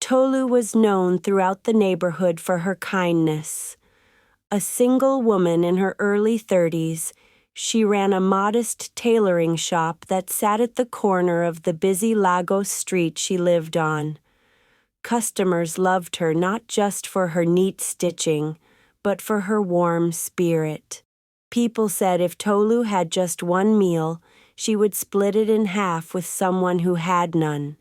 Tolu was known throughout the neighborhood for her kindness. A single woman in her early 30s, she ran a modest tailoring shop that sat at the corner of the busy Lagos street she lived on. Customers loved her not just for her neat stitching, but for her warm spirit. People said if Tolu had just one meal, she would split it in half with someone who had none.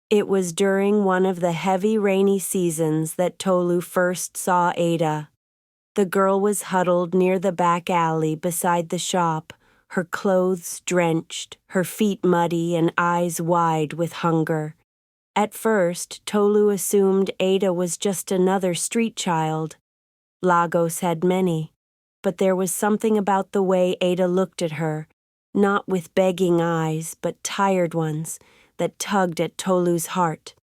It was during one of the heavy rainy seasons that Tolu first saw Ada. The girl was huddled near the back alley beside the shop, her clothes drenched, her feet muddy and eyes wide with hunger. At first, Tolu assumed Ada was just another street child. Lagos had many, but there was something about the way Ada looked at her, not with begging eyes, but tired ones, that tugged at Tolu's heart.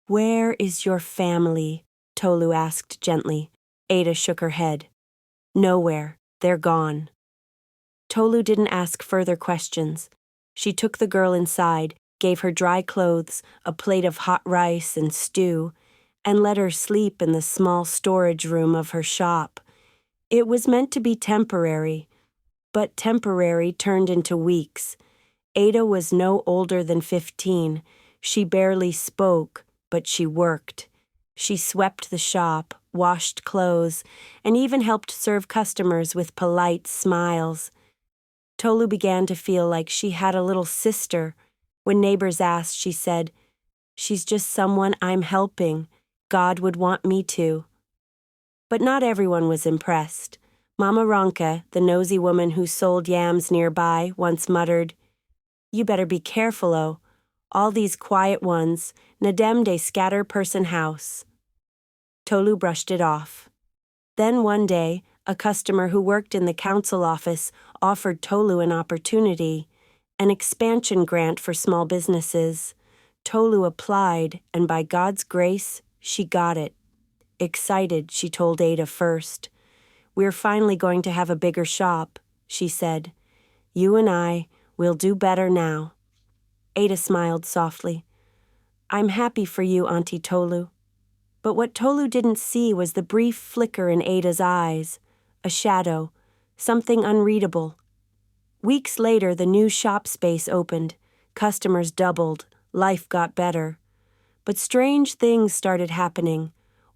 "Where is your family?" Tolu asked gently. Ada shook her head. "Nowhere. They're gone." Tolu didn't ask further questions. She took the girl inside, gave her dry clothes, a plate of hot rice and stew, and let her sleep in the small storage room of her shop. It was meant to be temporary, but temporary turned into weeks. Ada was no older than 15. She barely spoke, but she worked. She swept the shop, washed clothes, and even helped serve customers with polite smiles. Tolu began to feel like she had a little sister. When neighbors asked, she said, "She's just someone I'm helping. God would want me to." But not everyone was impressed. Mama Ronka, the nosy woman who sold yams nearby, once muttered, "You better be careful, oh. All these quiet ones, nadem de scatter person house." Tolu brushed it off. Then one day, a customer who worked in the council office offered Tolu an opportunity, an expansion grant for small businesses. Tolu applied, and by God's grace, she got it. Excited, she told Ada first. "We're finally going to have a bigger shop," she said. "You and we'll do better now." Ada smiled softly. "I'm happy for you, Auntie Tolu." But what Tolu didn't see was the brief flicker in Ada's eyes, a shadow, something unreadable. Weeks later, the new shop space opened. Customers doubled. Life got better. But strange things started happening.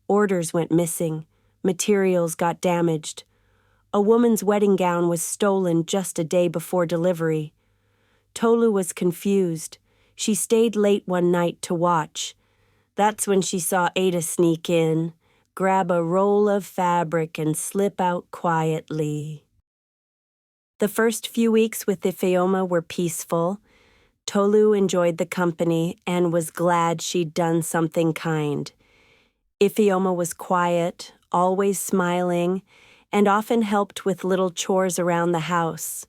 Orders went missing. Materials got damaged. A woman's wedding gown was stolen just a day before delivery. Tolu was confused. She stayed late one night to watch. That's when she saw Ada sneak in, grab a roll of fabric, and slip out quietly. The first few weeks with Ifeoma were peaceful. Tolu enjoyed the company and was glad she'd done something kind. Ifeoma was quiet, always smiling, and often helped with little chores around the house.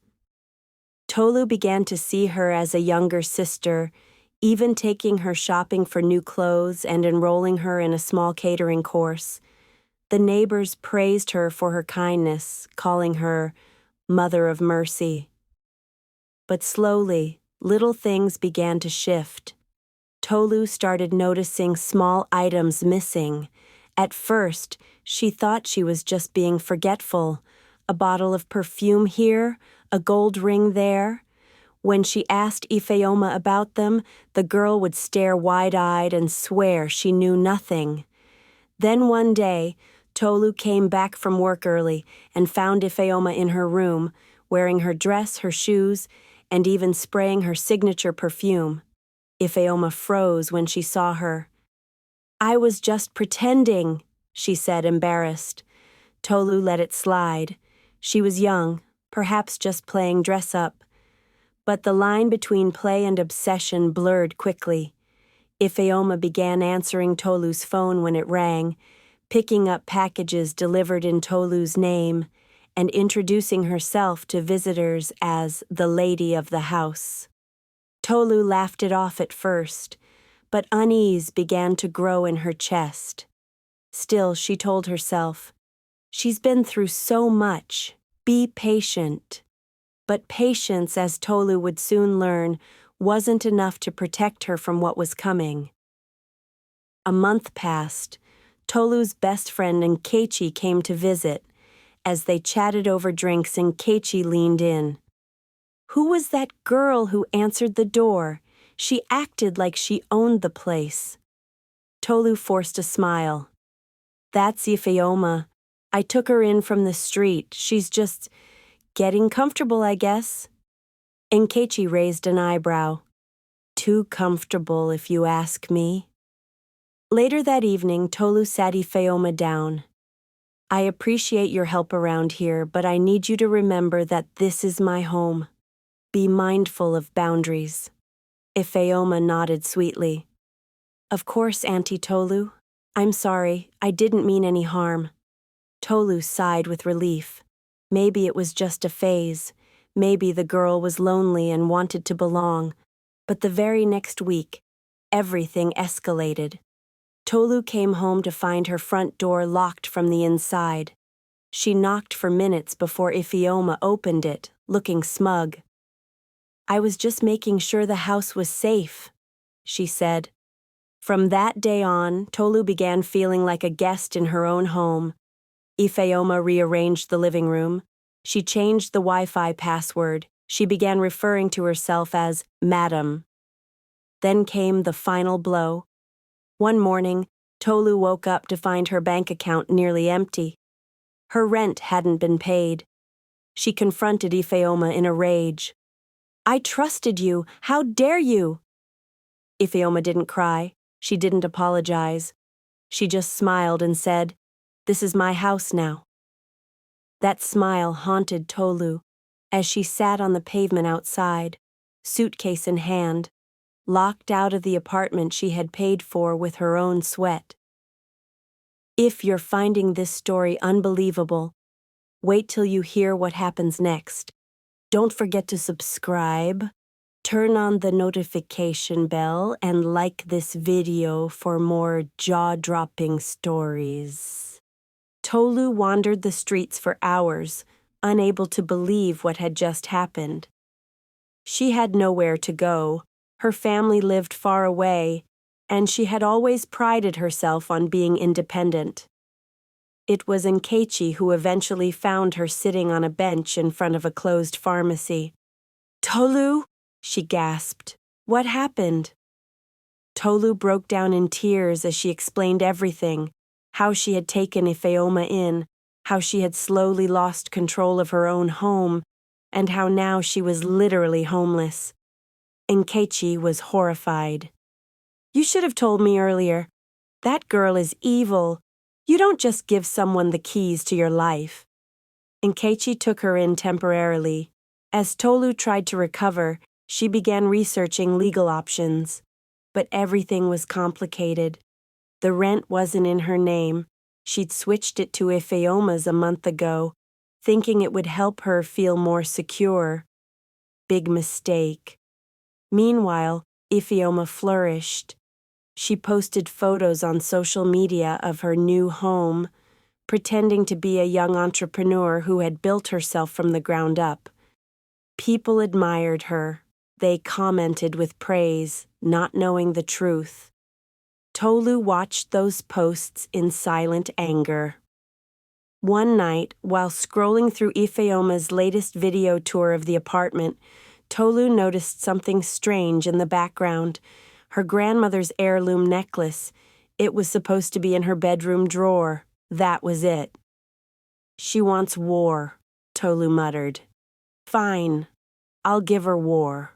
Tolu began to see her as a younger sister, even taking her shopping for new clothes and enrolling her in a small catering course. The neighbors praised her for her kindness, calling her Mother of Mercy. But slowly, little things began to shift. Tolu started noticing small items missing. At first, she thought she was just being forgetful. A bottle of perfume here, a gold ring there. When she asked Ifeoma about them, the girl would stare wide-eyed and swear she knew nothing. Then one day, Tolu came back from work early and found Ifeoma in her room, wearing her dress, her shoes, and even spraying her signature perfume. Ifeoma froze when she saw her. "I was just pretending," she said, embarrassed. Tolu let it slide. She was young, perhaps just playing dress-up. But the line between play and obsession blurred quickly. Ifeoma began answering Tolu's phone when it rang, picking up packages delivered in Tolu's name, and introducing herself to visitors as the lady of the house. Tolu laughed it off at first, but unease began to grow in her chest. Still, she told herself, "She's been through so much. Be patient." But patience, as Tolu would soon learn, wasn't enough to protect her from what was coming. A month passed. Tolu's best friend Nkechi came to visit. As they chatted over drinks, Nkechi leaned in. Who was that girl who answered the door? She acted like she owned the place. Tolu forced a smile. That's Ifeoma. I took her in from the street. She's just getting comfortable, I guess. Nkechi raised an eyebrow. Too comfortable, if you ask me. Later that evening, Tolu sat Ifeoma down. I appreciate your help around here, but I need you to remember that this is my home. Be mindful of boundaries. Ifeoma nodded sweetly. Of course, Auntie Tolu. I'm sorry, I didn't mean any harm. Tolu sighed with relief. Maybe it was just a phase. Maybe the girl was lonely and wanted to belong. But the very next week, everything escalated. Tolu came home to find her front door locked from the inside. She knocked for minutes before Ifeoma opened it, looking smug. I was just making sure the house was safe, she said. From that day on, Tolu began feeling like a guest in her own home. Ifeoma rearranged the living room. She changed the Wi-Fi password. She began referring to herself as Madam. Then came the final blow. One morning, Tolu woke up to find her bank account nearly empty. Her rent hadn't been paid. She confronted Ifeoma in a rage. I trusted you. How dare you? Ifeoma didn't cry. She didn't apologize. She just smiled and said, This is my house now. That smile haunted Tolu as she sat on the pavement outside, suitcase in hand, locked out of the apartment she had paid for with her own sweat. If you're finding this story unbelievable, wait till you hear what happens next. Don't forget to subscribe, turn on the notification bell, and like this video for more jaw-dropping stories. Tolu wandered the streets for hours, unable to believe what had just happened. She had nowhere to go. Her family lived far away, and she had always prided herself on being independent. It was Nkechi who eventually found her sitting on a bench in front of a closed pharmacy. Tolu, she gasped. What happened? Tolu broke down in tears as she explained everything, how she had taken Ifeoma in, how she had slowly lost control of her own home, and how now she was literally homeless. Nkechi was horrified. You should have told me earlier. That girl is evil. You don't just give someone the keys to your life. Nkechi took her in temporarily. As Tolu tried to recover, she began researching legal options. But everything was complicated. The rent wasn't in her name. She'd switched it to Ifeoma's a month ago, thinking it would help her feel more secure. Big mistake. Meanwhile, Ifeoma flourished. She posted photos on social media of her new home, pretending to be a young entrepreneur who had built herself from the ground up. People admired her. They commented with praise, not knowing the truth. Tolu watched those posts in silent anger. One night, while scrolling through Ifeoma's latest video tour of the apartment, Tolu noticed something strange in the background. Her grandmother's heirloom necklace. It was supposed to be in her bedroom drawer. That was it. She wants war, Tolu muttered. Fine, I'll give her war.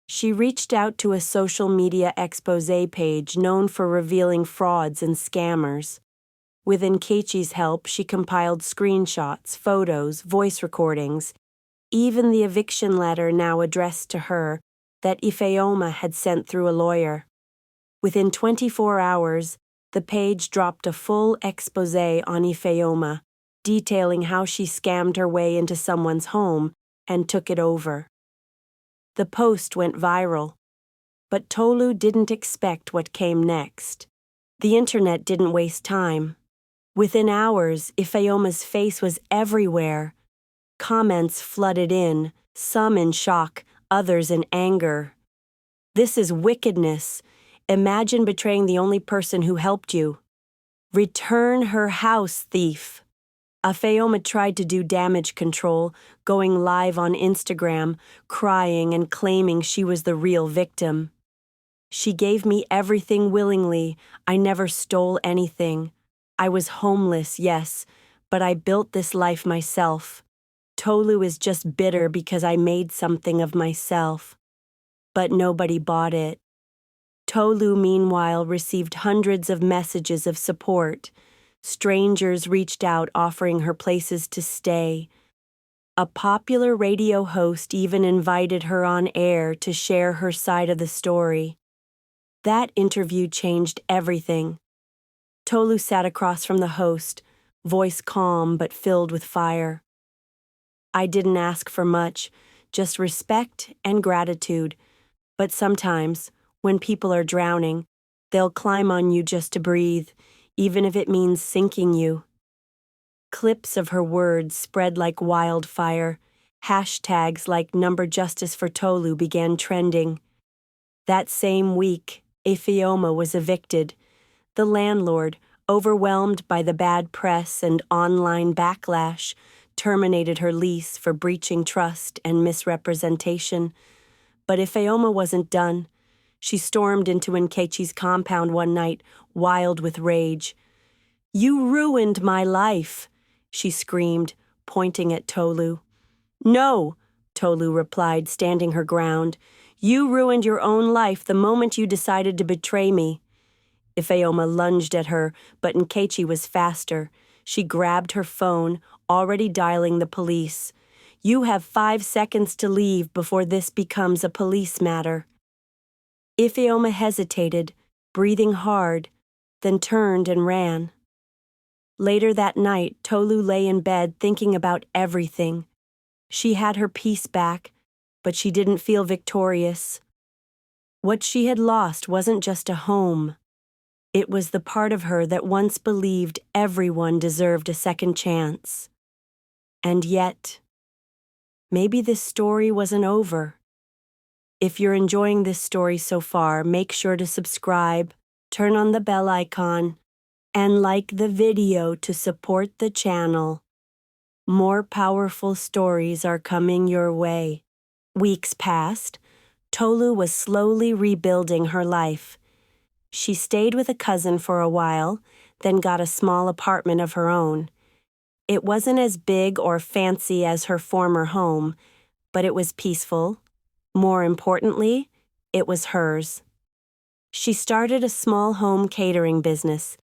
She reached out to a social media expose page known for revealing frauds and scammers. With Nkechi's help, she compiled screenshots, photos, voice recordings, even the eviction letter now addressed to her that Ifeoma had sent through a lawyer. Within 24 hours, the page dropped a full expose on Ifeoma, detailing how she scammed her way into someone's home and took it over. The post went viral, but Tolu didn't expect what came next. The internet didn't waste time. Within hours, Ifeoma's face was everywhere. Comments flooded in, some in shock, others in anger. This is wickedness. Imagine betraying the only person who helped you. Return her house, thief. Afeoma tried to do damage control, going live on Instagram, crying and claiming she was the real victim. She gave me everything willingly. I never stole anything. I was homeless, yes, but I built this life myself. Tolu is just bitter because I made something of myself. But nobody bought it. Tolu, meanwhile, received hundreds of messages of support. Strangers reached out offering her places to stay. A popular radio host even invited her on air to share her side of the story. That interview changed everything. Tolu sat across from the host, voice calm but filled with fire. I didn't ask for much, just respect and gratitude. But sometimes, when people are drowning, they'll climb on you just to breathe, even if it means sinking you. Clips of her words spread like wildfire. Hashtags like #Justice for Tolu began trending. That same week, Afeoma was evicted. The landlord, overwhelmed by the bad press and online backlash, terminated her lease for breaching trust and misrepresentation. But Afeoma wasn't done. She stormed into Nkechi's compound one night, wild with rage. "You ruined my life," she screamed, pointing at Tolu. "No," Tolu replied, standing her ground. "You ruined your own life the moment you decided to betray me." Ifeoma lunged at her, but Nkechi was faster. She grabbed her phone, already dialing the police. "You have 5 seconds to leave before this becomes a police matter." Ifeoma hesitated, breathing hard, then turned and ran. Later that night, Tolu lay in bed thinking about everything. She had her peace back, but she didn't feel victorious. What she had lost wasn't just a home. It was the part of her that once believed everyone deserved a second chance. And yet, maybe this story wasn't over. If you're enjoying this story so far, make sure to subscribe, turn on the bell icon, and like the video to support the channel. More powerful stories are coming your way. Weeks passed. Tolu was slowly rebuilding her life. She stayed with a cousin for a while, then got a small apartment of her own. It wasn't as big or fancy as her former home, but it was peaceful. More importantly, it was hers. She started a small home catering business,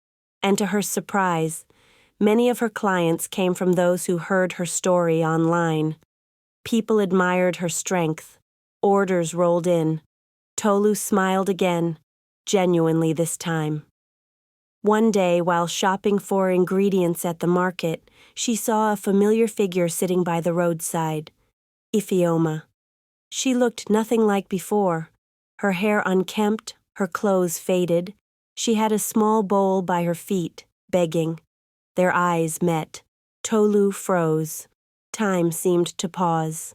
and to her surprise, many of her clients came from those who heard her story online. People admired her strength. Orders rolled in. Tolu smiled again, genuinely this time. One day, while shopping for ingredients at the market, she saw a familiar figure sitting by the roadside. Ifeoma. She looked nothing like before. Her hair unkempt, her clothes faded. She had a small bowl by her feet, begging. Their eyes met. Tolu froze. Time seemed to pause.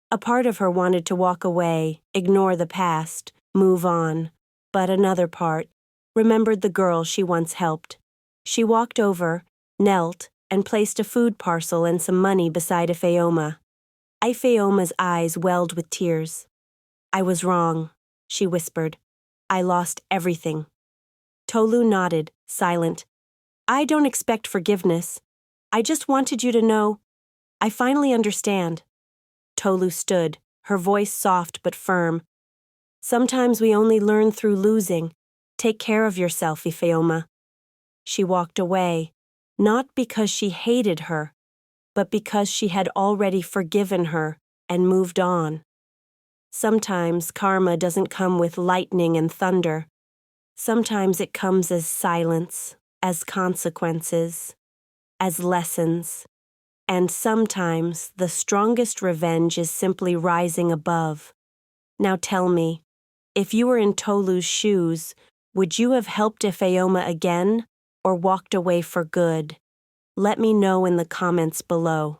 A part of her wanted to walk away, ignore the past, move on. But another part remembered the girl she once helped. She walked over, knelt, and placed a food parcel and some money beside Ifeoma. Ifeoma's eyes welled with tears. "I was wrong," she whispered. "I lost everything." Tolu nodded, silent. "I don't expect forgiveness. I just wanted you to know. I finally understand." Tolu stood, her voice soft but firm. "Sometimes we only learn through losing. Take care of yourself, Ifeoma." She walked away, not because she hated her, but because she had already forgiven her and moved on. Sometimes karma doesn't come with lightning and thunder. Sometimes it comes as silence, as consequences, as lessons. And sometimes the strongest revenge is simply rising above. Now tell me, if you were in Tolu's shoes, would you have helped Ifeoma again or walked away for good? Let me know in the comments below.